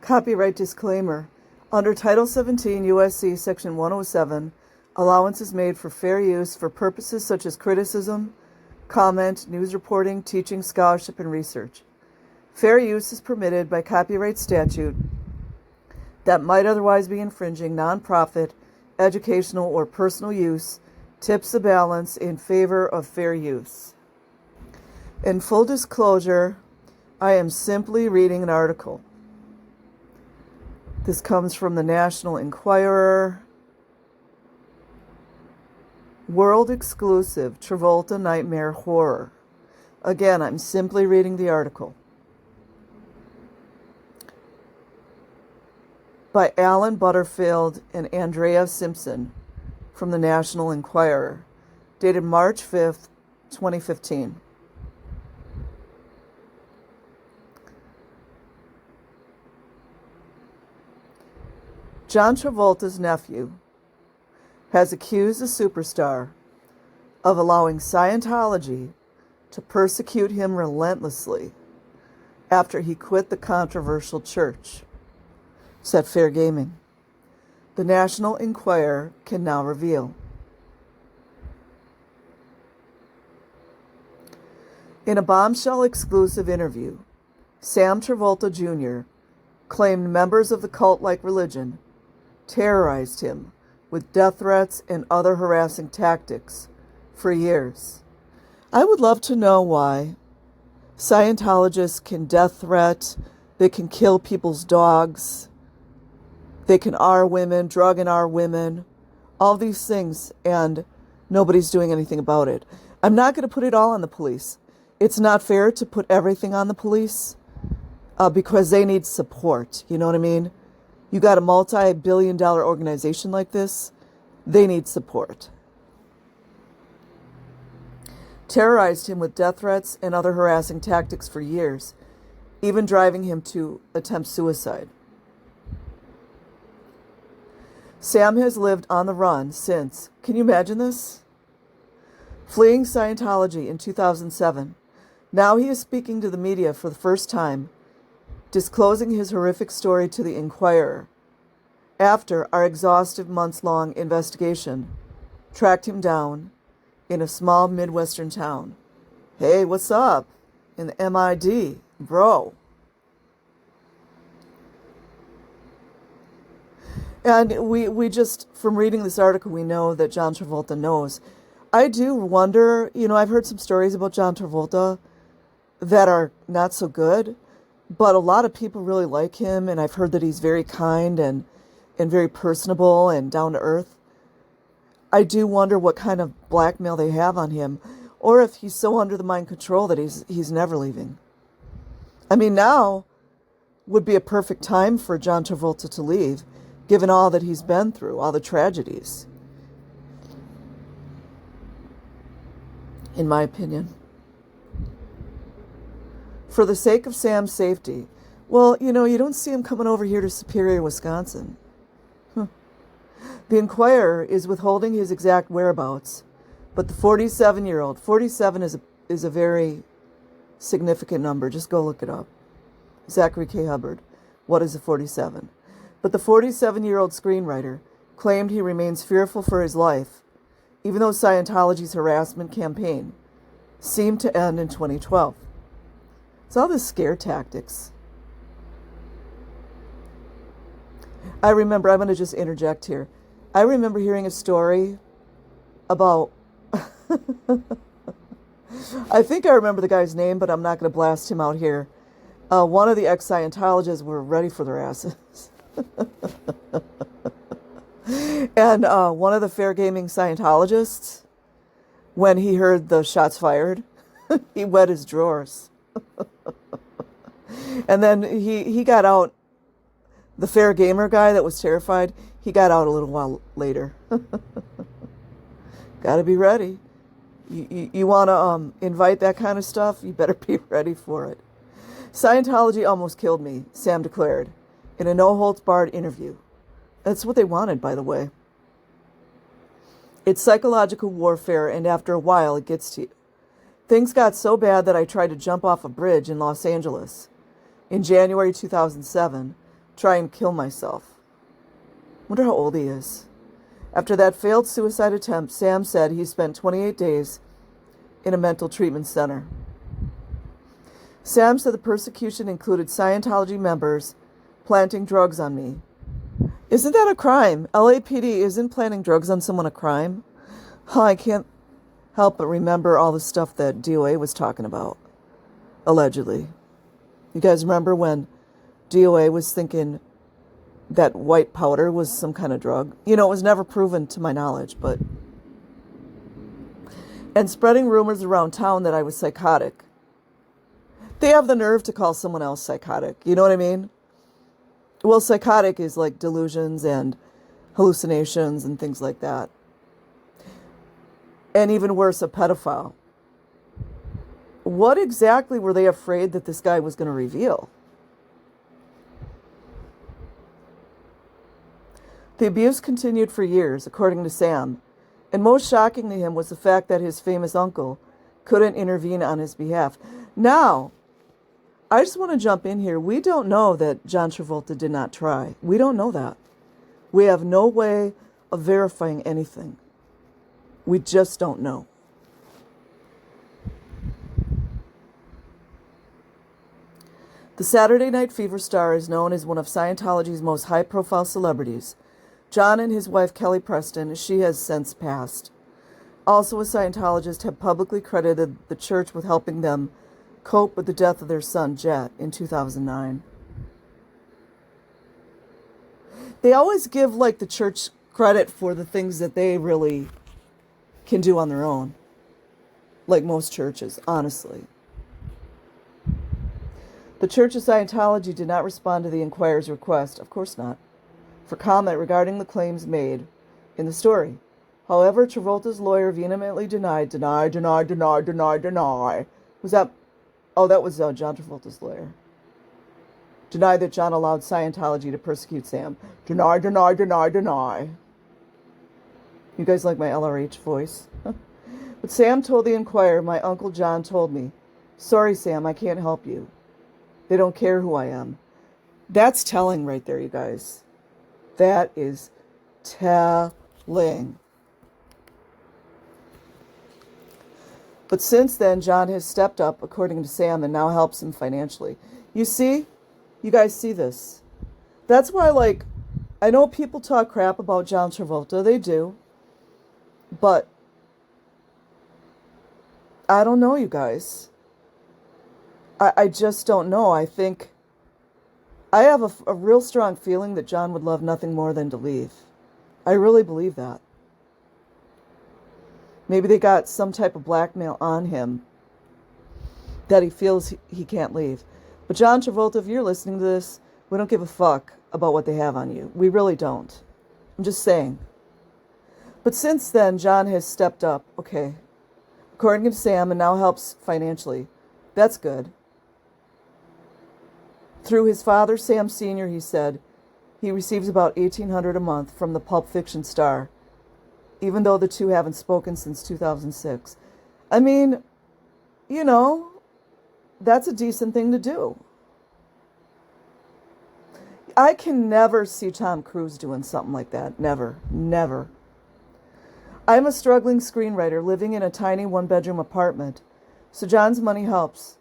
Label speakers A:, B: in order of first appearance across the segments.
A: Copyright disclaimer. Under Title 17 U.S.C. Section 107, allowance is made for fair use for purposes such as criticism, comment, news reporting, teaching, scholarship, and research. Fair use is permitted by copyright statute that might otherwise be infringing nonprofit, educational, or personal use, tips the balance in favor of fair use. In full disclosure, I am simply reading an article. This comes from the National Enquirer. World exclusive Travolta nightmare horror. Again, I'm simply reading the article. By Alan Butterfield and Andrea Simpson from the National Enquirer, dated March 5th, 2015. John Travolta's nephew has accused the superstar of allowing Scientology to persecute him relentlessly after he quit the controversial church, said Fairgamed. The National Enquirer can now reveal. In a bombshell exclusive interview, Sam Travolta Jr. claimed members of the cult-like religion terrorized him with death threats and other harassing tactics for years. I would love to know why Scientologists can death threat, they can kill people's dogs, they can R women, drug and R women, all these things, and nobody's doing anything about it. I'm not going to put it all on the police. It's not fair to put everything on the police because they need support. You know what I mean? You got a multi-billion-dollar organization like this, they need support. Terrorized him with death threats and other harassing tactics for years, even driving him to attempt suicide. Sam has lived on the run since, can you imagine this? Fleeing Scientology in 2007, now he is speaking to the media for the first time, disclosing his horrific story to the Enquirer, after our exhaustive months-long investigation tracked him down in a small Midwestern town. Hey, what's up? In the MID, bro. And we just, from reading this article, we know that John Travolta knows. I do wonder, I've heard some stories about John Travolta that are not so good, but a lot of people really like him, and I've heard that he's very kind and very personable and down to earth. I do wonder what kind of blackmail they have on him, or if he's so under the mind control that he's never leaving. I mean, now would be a perfect time for John Travolta to leave, given all that he's been through, all the tragedies, in my opinion. For the sake of Sam's safety, well, you don't see him coming over here to Superior, Wisconsin. The Enquirer is withholding his exact whereabouts, but the 47-year-old, 47 is a very significant number. Just go look it up. Zachary K. Hubbard, what is a 47? But the 47-year-old screenwriter claimed he remains fearful for his life, even though Scientology's harassment campaign seemed to end in 2012. It's all this scare tactics. I'm going to just interject here. I remember hearing a story about, I think I remember the guy's name, but I'm not going to blast him out here. One of the ex-Scientologists were ready for their asses. And one of the Fairgaming Scientologists, when he heard the shots fired, he wet his drawers. And then he got out, the fair gamer guy that was terrified, he got out a little while later. Got to be ready. You want to invite that kind of stuff, you better be ready for it. Scientology almost killed me, Sam declared in a no-holds-barred interview. That's what they wanted, by the way. It's psychological warfare, and after a while it gets to you. Things got so bad that I tried to jump off a bridge in Los Angeles. In January 2007, try and kill myself. Wonder how old he is. After that failed suicide attempt, Sam said he spent 28 days in a mental treatment center. Sam said the persecution included Scientology members planting drugs on me. Isn't that a crime? LAPD, isn't planting drugs on someone a crime? I can't help but remember all the stuff that DOA was talking about, allegedly. You guys remember when DOA was thinking that white powder was some kind of drug? You know, it was never proven to my knowledge, but... And spreading rumors around town that I was psychotic. They have the nerve to call someone else psychotic. You know what I mean? Well, psychotic is like delusions and hallucinations and things like that. And even worse, a pedophile. What exactly were they afraid that this guy was going to reveal? The abuse continued for years, according to Sam, and most shocking to him was the fact that his famous uncle couldn't intervene on his behalf. Now, I just want to jump in here. We don't know that John Travolta did not try. We don't know that. We have no way of verifying anything. We just don't know. The Saturday Night Fever star is known as one of Scientology's most high-profile celebrities. John and his wife Kelly Preston, she has since passed, also a Scientologist, have publicly credited the church with helping them cope with the death of their son, Jet, in 2009. They always give, like, the church credit for the things that they really can do on their own. Like most churches, honestly. The Church of Scientology did not respond to the Inquirer's request, of course not, for comment regarding the claims made in the story. However, Travolta's lawyer vehemently denied. Was that... Oh, that was John Travolta's lawyer. Denied that John allowed Scientology to persecute Sam. Deny. You guys like my LRH voice? But Sam told the Inquirer, "My Uncle John told me, 'Sorry, Sam, I can't help you. They don't care who I am.'" That's telling right there, you guys. That is telling. But since then, John has stepped up, according to Sam, and now helps him financially. You see? You guys see this? That's why, like, I know people talk crap about John Travolta. They do. But I don't know, you guys. I just don't know. I think I have a real strong feeling that John would love nothing more than to leave. I really believe that. Maybe they got some type of blackmail on him that he feels he can't leave. But John Travolta, if you're listening to this, we don't give a fuck about what they have on you. We really don't. I'm just saying. But since then, John has stepped up, okay, according to Sam, and now helps financially. That's good. Through his father, Sam Sr., he said, he receives about $1,800 a month from the Pulp Fiction star, even though the two haven't spoken since 2006. I mean, you know, that's a decent thing to do. I can never see Tom Cruise doing something like that. Never. Never. I'm a struggling screenwriter living in a tiny one-bedroom apartment, so John's money helps,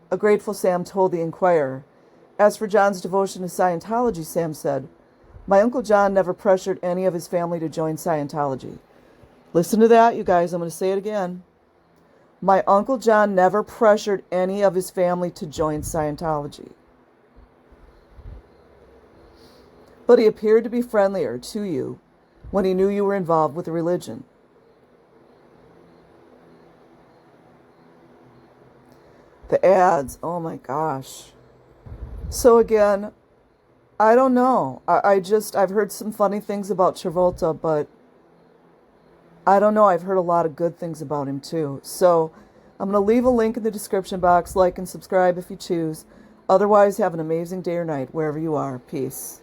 A: a grateful Sam told the Inquirer. As for John's devotion to Scientology, Sam said, "My Uncle John never pressured any of his family to join Scientology." Listen to that, you guys. I'm going to say it again. My Uncle John never pressured any of his family to join Scientology. But he appeared to be friendlier to you when he knew you were involved with the religion. The ads, oh my gosh. So again, I don't know. I've heard some funny things about Travolta, but I don't know. I've heard a lot of good things about him too. So I'm going to leave a link in the description box. Like and subscribe if you choose. Otherwise, have an amazing day or night wherever you are. Peace.